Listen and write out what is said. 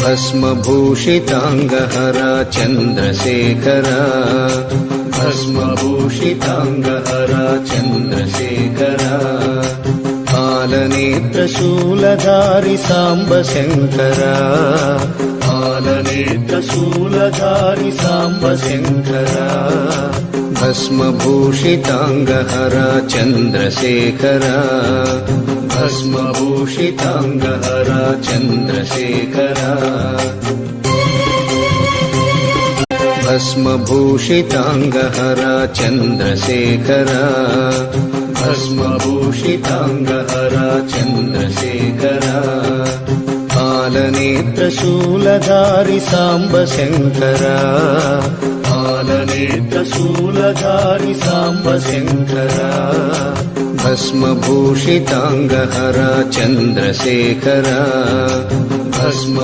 भस्मभूषिताङ्गहरा चन्द्रशेखरा भस्मभूषिताङ्गहरा चन्द्रशेखरा पालनेत्रशूलधारि साम्ब शङ्करा पालनेत्रशूलधारि साम्ब शङ्करा भस्मभूषिताङ्गहरा चन्द्रशेखरा भस्मभूषिताङ्गहरा चन्द्रशेखरा भस्मभूषिताङ्गहरा चन्द्रशेखरा भस्मभूषिताङ्गहरा चन्द्रशेखरा पालनेत्रशूलधारि साम्ब शङ्करा पालनेत्रशूलधारि साम्ब शङ्करा भस्मभूषिताङ्गहरा चन्द्रशेखरा भस्म